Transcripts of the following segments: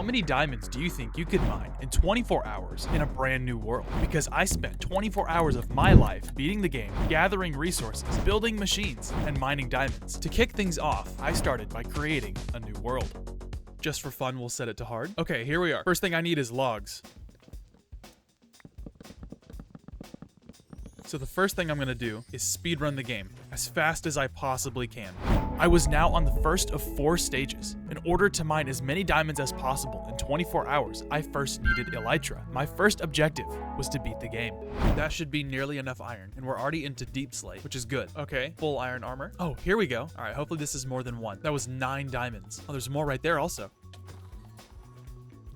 How many diamonds do you think you could mine in 24 hours in a brand new world? Because I spent 24 hours of my life beating the game, gathering resources, building machines, and mining diamonds. To kick things off, I started by creating a new world. Just for fun, we'll set it to hard. Okay, here we are. First thing I need is logs. So the first thing I'm gonna do is speedrun the game as fast as I possibly can. I was now on the first of 4 stages. In order to mine as many diamonds as possible in 24 hours, I first needed elytra. My first objective was to beat the game. That should be nearly enough iron, and we're already into deep slate, which is good. Okay, full iron armor. Oh, here we go. All right, hopefully this is more than 1. That was 9 diamonds. Oh, there's more right there also.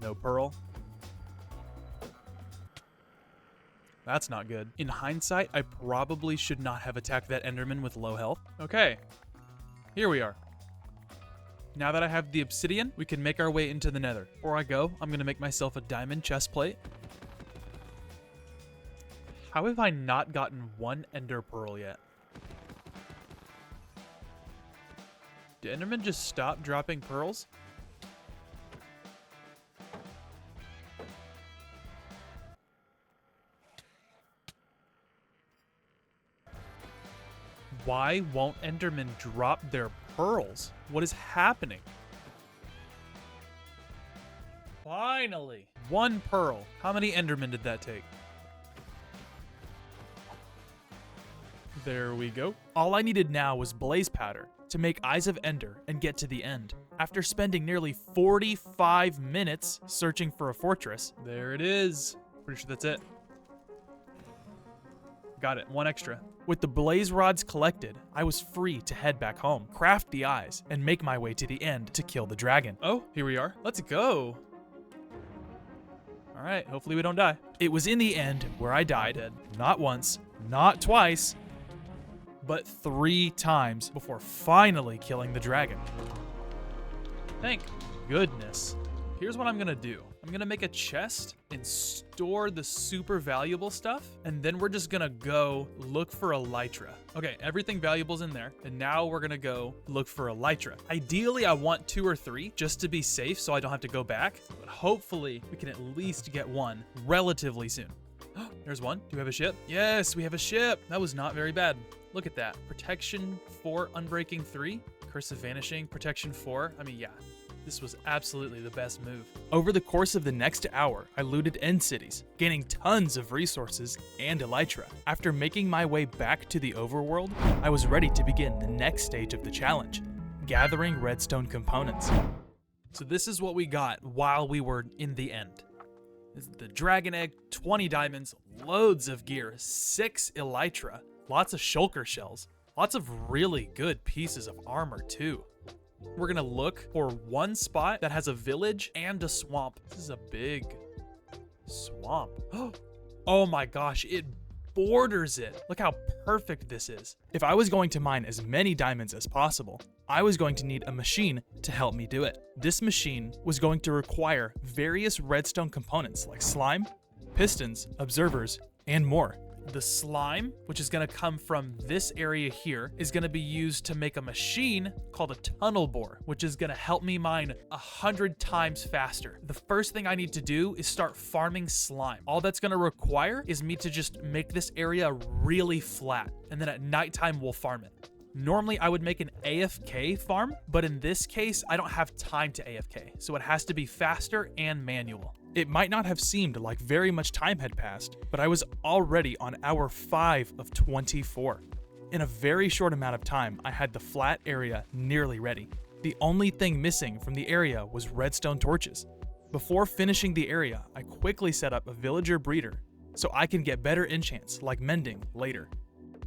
No pearl. That's not good. In hindsight, I probably should not have attacked that Enderman with low health. Okay, here we are. Now that I have the obsidian, we can make our way into the nether. Before I go, I'm gonna make myself a diamond chest plate. How have I not gotten 1 ender pearl yet? Did Enderman just stop dropping pearls? Why won't Endermen drop their pearls? What is happening? Finally! 1 pearl. How many Endermen did that take? There we go. All I needed now was blaze powder to make Eyes of Ender and get to the end. After spending nearly 45 minutes searching for a fortress, there it is. Pretty sure that's it. Got it, 1 extra. With the blaze rods collected, I was free to head back home, craft the eyes, and make my way to the end to kill the dragon. Oh, here we are. Let's go. All right, hopefully we don't die. It was in the end where I died, not once, not twice, but 3 times before finally killing the dragon. Thank goodness. Here's what I'm gonna do. I'm gonna make a chest and store the super valuable stuff, and then we're just gonna go look for elytra. Okay, everything valuable's in there, and now we're gonna go look for elytra. Ideally, I want 2 or 3 just to be safe so I don't have to go back, but hopefully we can at least get 1 relatively soon. There's 1. Do we have a ship? Yes, we have a ship. That was not very bad. Look at that. Protection 4, Unbreaking 3, Curse of Vanishing, Protection 4. I mean, yeah. This was absolutely the best move. Over the course of the next hour, I looted end cities, gaining tons of resources and elytra. After making my way back to the overworld, I was ready to begin the next stage of the challenge, gathering redstone components. So this is what we got while we were in the end. This is the dragon egg, 20 diamonds, loads of gear, 6 elytra, lots of shulker shells, lots of really good pieces of armor too. We're gonna look for 1 spot that has a village and a swamp. This is a big swamp. Oh my gosh, it borders it. Look how perfect this is. If I was going to mine as many diamonds as possible, I was going to need a machine to help me do it. This machine was going to require various redstone components like slime, pistons, observers, and more. The slime, which is gonna come from this area here, is gonna be used to make a machine called a tunnel bore, which is gonna help me mine 100 times faster. The first thing I need to do is start farming slime. All that's gonna require is me to just make this area really flat, and then at nighttime we'll farm it. Normally I would make an AFK farm, but in this case, I don't have time to AFK, so it has to be faster and manual. It might not have seemed like very much time had passed, but I was already on hour 5 of 24. In a very short amount of time, I had the flat area nearly ready. The only thing missing from the area was redstone torches. Before finishing the area, I quickly set up a villager breeder so I can get better enchants like mending later.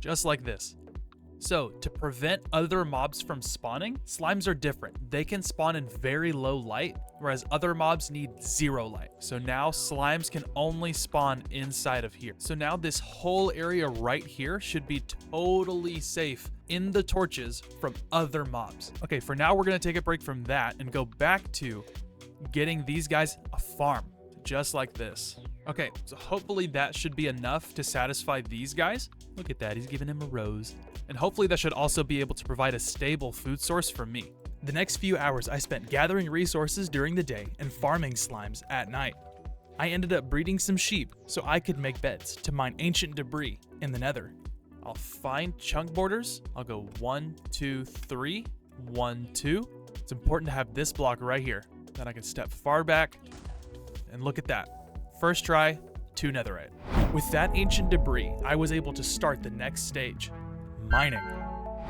Just like this. So, to prevent other mobs from spawning, slimes are different. They can spawn in very low light, whereas other mobs need 0 light. So now slimes can only spawn inside of here. So now this whole area right here should be totally safe in the torches from other mobs. Okay, for now we're gonna take a break from that and go back to getting these guys a farm, just like this. Okay, so hopefully that should be enough to satisfy these guys. Look at that, he's giving him a rose. And hopefully that should also be able to provide a stable food source for me. The next few hours I spent gathering resources during the day and farming slimes at night. I ended up breeding some sheep so I could make beds to mine ancient debris in the nether. I'll find chunk borders. I'll go 1, 2, 3, 1, 2. It's important to have this block right here. Then I can step far back and look at that. First try, 2 netherite. With that ancient debris, I was able to start the next stage, mining.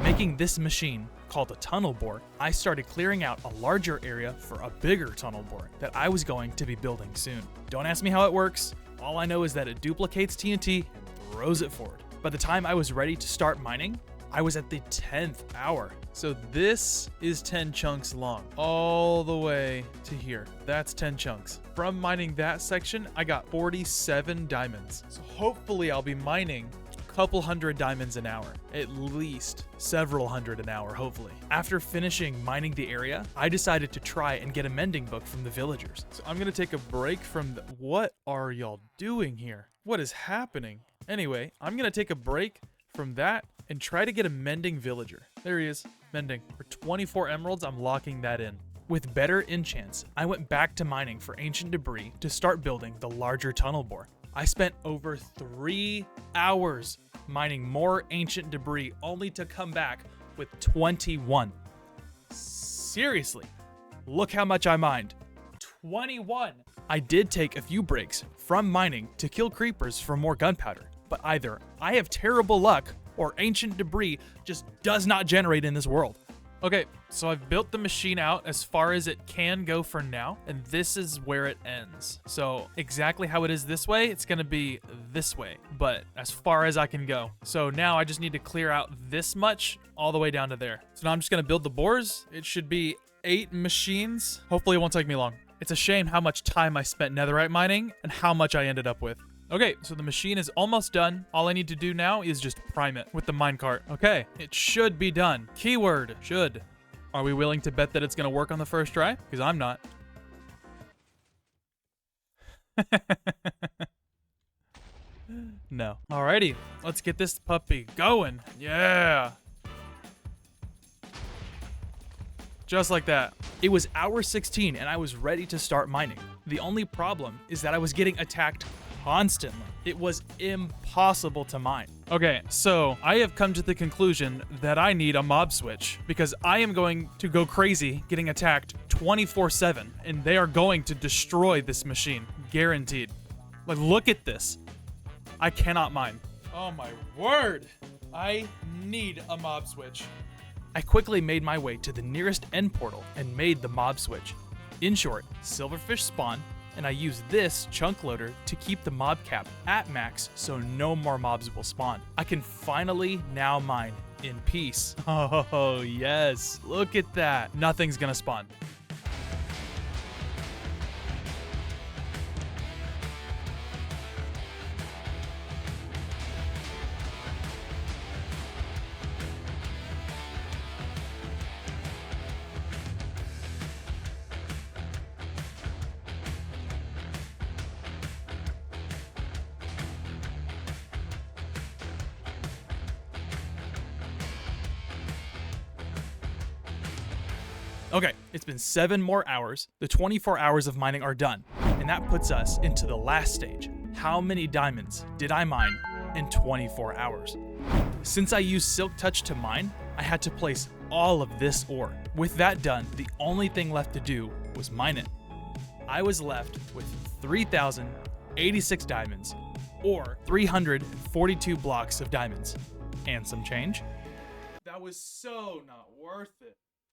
Making this machine, called a tunnel bore, I started clearing out a larger area for a bigger tunnel bore that I was going to be building soon. Don't ask me how it works. All I know is that it duplicates TNT and throws it forward. By the time I was ready to start mining, I was at the 10th hour. So this is 10 chunks long, all the way to here. That's 10 chunks. From mining that section, I got 47 diamonds. So hopefully I'll be mining a couple hundred diamonds an hour, at least several hundred an hour, hopefully. After finishing mining the area, I decided to try and get a mending book from the villagers. So I'm gonna take a break from what are y'all doing here? What is happening? Anyway, I'm gonna take a break from that and try to get a mending villager. There he is, mending. For 24 emeralds, I'm locking that in. With better enchants, I went back to mining for ancient debris to start building the larger tunnel bore. I spent over 3 hours mining more ancient debris only to come back with 21. Seriously, look how much I mined. 21! I did take a few breaks from mining to kill creepers for more gunpowder, but either I have terrible luck or ancient debris just does not generate in this world. Okay, so I've built the machine out as far as it can go for now, and this is where it ends. So exactly how it is this way, it's gonna be this way, but as far as I can go. So now I just need to clear out this much all the way down to there. So now I'm just gonna build the bores. It should be 8 machines. Hopefully it won't take me long. It's a shame how much time I spent netherite mining and how much I ended up with. Okay, so the machine is almost done. All I need to do now is just prime it with the minecart. Okay, it should be done. Keyword, should. Are we willing to bet that it's gonna work on the first try? Because I'm not. No. Alrighty, let's get this puppy going. Yeah. Just like that. It was hour 16 and I was ready to start mining. The only problem is that I was getting attacked constantly. It was impossible to mine. Okay, so I have come to the conclusion that I need a mob switch because I am going to go crazy getting attacked 24/7 and they are going to destroy this machine. Guaranteed. Like, look at this. I cannot mine. Oh my word. I need a mob switch. I quickly made my way to the nearest end portal and made the mob switch. In short, silverfish spawn, and I use this chunk loader to keep the mob cap at max so no more mobs will spawn. I can finally now mine in peace. Oh yes, look at that. Nothing's gonna spawn. Okay, it's been 7 more hours. The 24 hours of mining are done, and that puts us into the last stage. How many diamonds did I mine in 24 hours? Since I used Silk Touch to mine, I had to place all of this ore. With that done, the only thing left to do was mine it. I was left with 3,086 diamonds, or 342 blocks of diamonds, and some change. That was so not worth it.